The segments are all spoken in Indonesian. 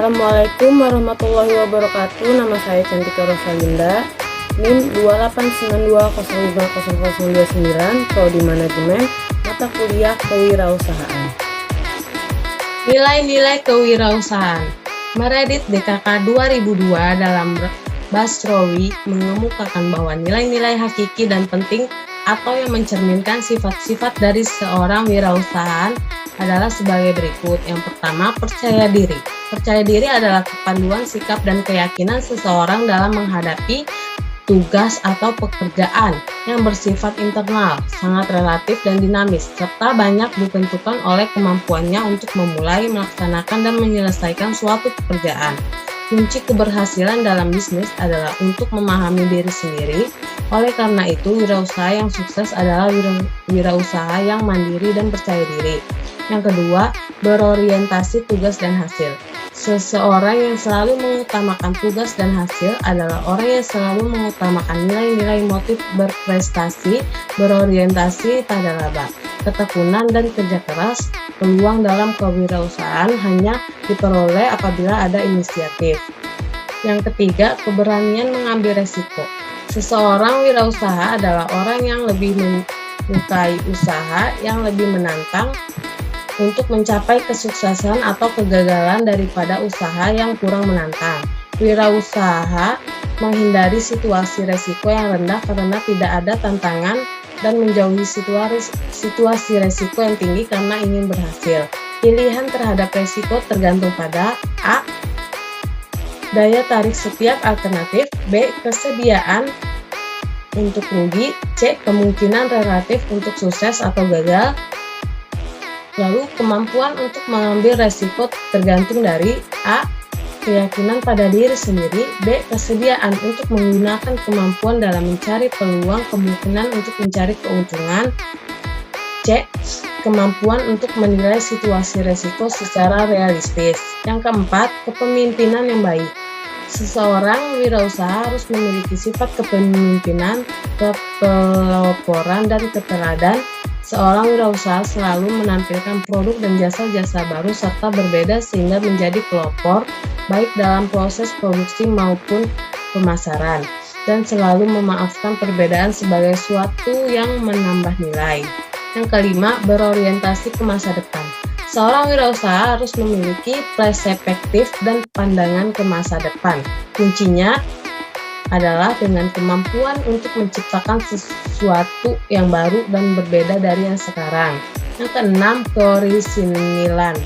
Assalamualaikum warahmatullahi wabarakatuh. Nama saya Cantika Rosalinda, NIM 289205029, Prodi Manajemen, mata kuliah Kewirausahaan. Nilai-nilai kewirausahaan. Meredith DKK 2002 dalam Basrowi mengemukakan bahwa nilai-nilai hakiki dan penting atau yang mencerminkan sifat-sifat dari seorang wirausahaan adalah sebagai berikut. Yang pertama, percaya diri. Percaya diri adalah kepanduan sikap dan keyakinan seseorang dalam menghadapi tugas atau pekerjaan yang bersifat internal, sangat relatif dan dinamis, serta banyak ditentukan oleh kemampuannya untuk memulai, melaksanakan, dan menyelesaikan suatu pekerjaan. Kunci keberhasilan dalam bisnis adalah untuk memahami diri sendiri. Oleh karena itu, wirausaha yang sukses adalah wirausaha yang mandiri dan percaya diri. Yang kedua, berorientasi tugas dan hasil. Seseorang yang selalu mengutamakan tugas dan hasil adalah orang yang selalu mengutamakan nilai-nilai motif berprestasi, berorientasi pada laba, ketekunan dan kerja keras. Peluang dalam kewirausahaan hanya diperoleh apabila ada inisiatif. Yang ketiga, keberanian mengambil resiko. Seseorang wirausaha adalah orang yang lebih menyukai usaha yang lebih menantang untuk mencapai kesuksesan atau kegagalan daripada usaha yang kurang menantang. Wirausaha menghindari situasi resiko yang rendah karena tidak ada tantangan dan menjauhi situasi resiko yang tinggi karena ingin berhasil. Pilihan terhadap resiko tergantung pada A. Daya tarik setiap alternatif, B. Kesediaan untuk rugi, C. Kemungkinan relatif untuk sukses atau gagal. Lalu, kemampuan untuk mengambil resiko tergantung dari A. Keyakinan pada diri sendiri, B. Kesediaan untuk menggunakan kemampuan dalam mencari peluang, kemungkinan untuk mencari keuntungan, C. Kemampuan untuk menilai situasi resiko secara realistis. Yang keempat, kepemimpinan yang baik. Seseorang wirausaha harus memiliki sifat kepemimpinan, kepeloporan, dan keteladan. Seorang wirausaha selalu menampilkan produk dan jasa-jasa baru serta berbeda sehingga menjadi pelopor baik dalam proses produksi maupun pemasaran, dan selalu memaafkan perbedaan sebagai suatu yang menambah nilai. Yang kelima, berorientasi ke masa depan. Seorang wirausaha harus memiliki perspektif dan pandangan ke masa depan. Kuncinya adalah dengan kemampuan untuk menciptakan sesuatu yang baru dan berbeda dari yang sekarang. Yang keenam, keorisinilan,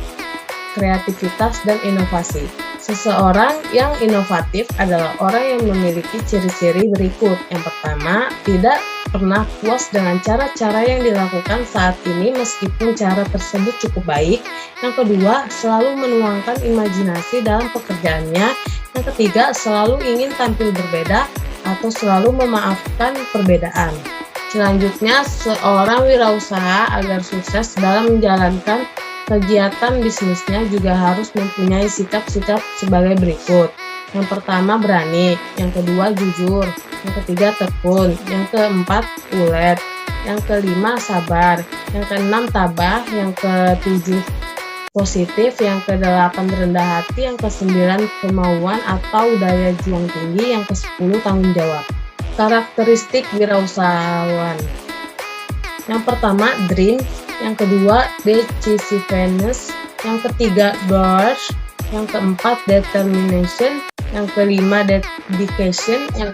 kreativitas dan inovasi. Seseorang yang inovatif adalah orang yang memiliki ciri-ciri berikut. Yang pertama, tidak pernah puas dengan cara-cara yang dilakukan saat ini meskipun cara tersebut cukup baik. Yang kedua, selalu menuangkan imajinasi dalam pekerjaannya. Yang ketiga, selalu ingin tampil berbeda atau selalu memaafkan perbedaan. Selanjutnya, seorang wirausaha agar sukses dalam menjalankan kegiatan bisnisnya juga harus mempunyai sikap-sikap sebagai berikut. Yang pertama, berani. Yang kedua, jujur. Yang ketiga, tekun. Yang keempat, ulet. Yang kelima, sabar. Yang keenam, tabah. Yang ketujuh, positif. Yang kedelapan, rendah hati. Yang kesembilan, kemauan atau daya juang tinggi. Yang kesepuluh, tanggung jawab. Karakteristik wirausahawan. Yang pertama, dream. Yang kedua, decisiveness. Yang ketiga, doers. Yang keempat, determination. Yang kelima, dedication. Yang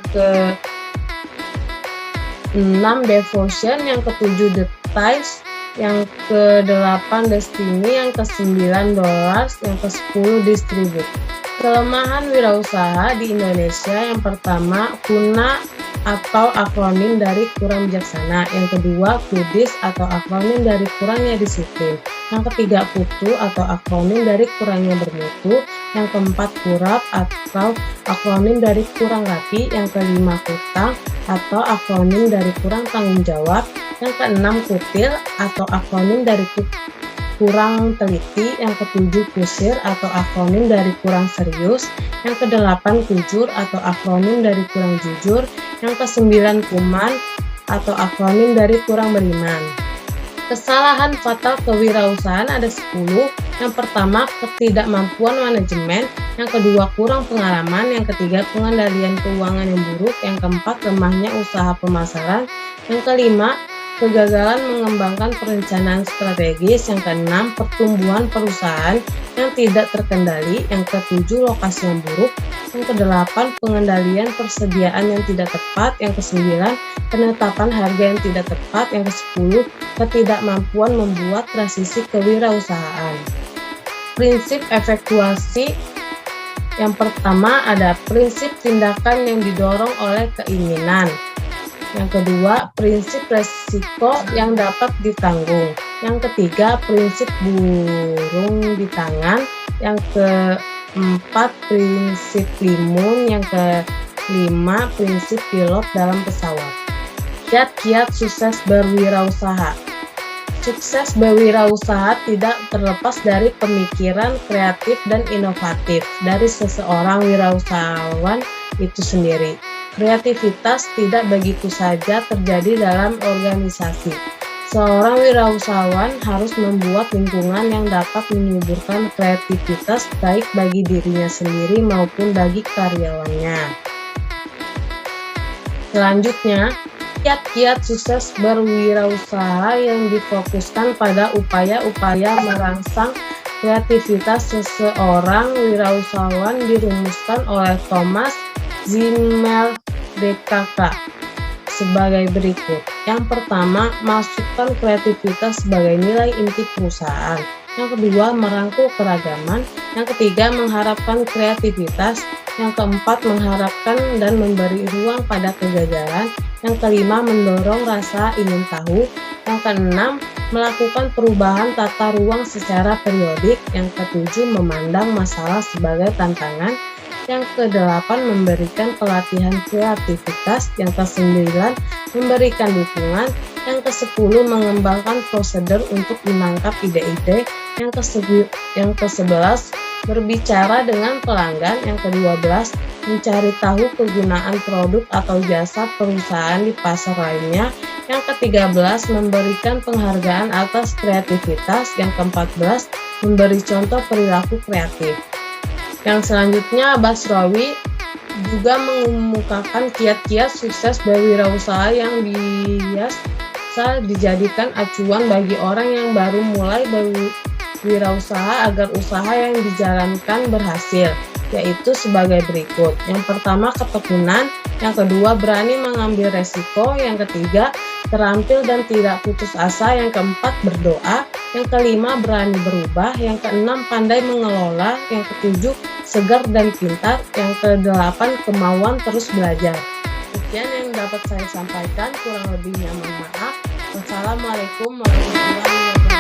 keenam, devotion. Yang ketujuh, details. Yang kedelapan, destiny. Yang kesembilan, dollars. Yang kesepuluh, distribute. Kelemahan wirausaha di Indonesia. Yang pertama, kuna atau akronim dari kurang bijaksana. Yang kedua, kudis atau akronim dari kurangnya disiplin. Yang ketiga, kutu atau akronim dari kurangnya bermutu. Yang keempat, kurap atau akronim dari kurang rapi. Yang kelima, kutang atau akronim dari kurang tanggung jawab. Yang keenam, kutil atau akronim dari kurang teliti. Yang ketujuh, kusir atau akronim dari kurang serius. Yang kedelapan, kujur atau akronim dari kurang jujur. Yang kesembilan, kuman atau akronim dari kurang beriman. Kesalahan fatal kewirausahaan ada 10. Yang pertama, ketidakmampuan manajemen. Yang kedua, kurang pengalaman. Yang ketiga, pengendalian keuangan yang buruk. Yang keempat, lemahnya usaha pemasaran. Yang kelima, kegagalan mengembangkan perencanaan strategis. Yang keenam, pertumbuhan perusahaan yang tidak terkendali. Yang ketujuh, lokasi yang buruk. Yang kedelapan, pengendalian persediaan yang tidak tepat. Yang kesembilan, penetapan harga yang tidak tepat. Yang kesepuluh, ketidakmampuan membuat transisi kewirausahaan. Prinsip efektuasi. Yang pertama ada prinsip tindakan yang didorong oleh keinginan. Yang kedua, prinsip resiko yang dapat ditanggung. Yang ketiga, prinsip burung di tangan. Yang keempat, prinsip limun. Yang kelima, prinsip pilot dalam pesawat. Kiat-kiat sukses berwirausaha. Sukses berwirausaha tidak terlepas dari pemikiran kreatif dan inovatif dari seseorang wirausahawan itu sendiri. Kreativitas tidak begitu saja terjadi dalam organisasi. Seorang wirausahawan harus membuat lingkungan yang dapat menyuburkan kreativitas baik bagi dirinya sendiri maupun bagi karyawannya. Selanjutnya, kiat-kiat sukses berwirausaha yang difokuskan pada upaya-upaya merangsang kreativitas seseorang wirausahawan dirumuskan oleh Thomas Zimmel DKK sebagai berikut. Yang pertama, masukkan kreativitas sebagai nilai inti perusahaan. Yang kedua, merangkul keragaman. Yang ketiga, mengharapkan kreativitas. Yang keempat, mengharapkan dan memberi ruang pada kegagalan. Yang kelima, mendorong rasa ingin tahu. Yang keenam, melakukan perubahan tata ruang secara periodik. Yang ketujuh, memandang masalah sebagai tantangan. Yang kedelapan, memberikan pelatihan kreativitas. Yang kesembilan, memberikan dukungan. Yang kesepuluh, mengembangkan prosedur untuk menangkap ide-ide. Yang kesebelas, berbicara dengan pelanggan. Yang ke-12, mencari tahu kegunaan produk atau jasa perusahaan di pasar lainnya. Yang ke-13, memberikan penghargaan atas kreativitas. Yang ke-14, memberi contoh perilaku kreatif. Yang selanjutnya, Basrawi juga mengemukakan kiat-kiat sukses berwirausaha yang biasa dijadikan acuan bagi orang yang baru mulai berwirausaha agar usaha yang dijalankan berhasil, yaitu sebagai berikut. Yang pertama, ketekunan. Yang kedua, berani mengambil resiko. Yang ketiga, terampil dan tidak putus asa. Yang keempat, berdoa. Yang kelima, berani berubah. Yang keenam, pandai mengelola. Yang ketujuh, segar dan pintar. Yang kedelapan, kemauan terus belajar. Sekian yang dapat saya sampaikan, kurang lebihnya mohon maaf. Wassalamualaikum warahmatullahi wabarakatuh.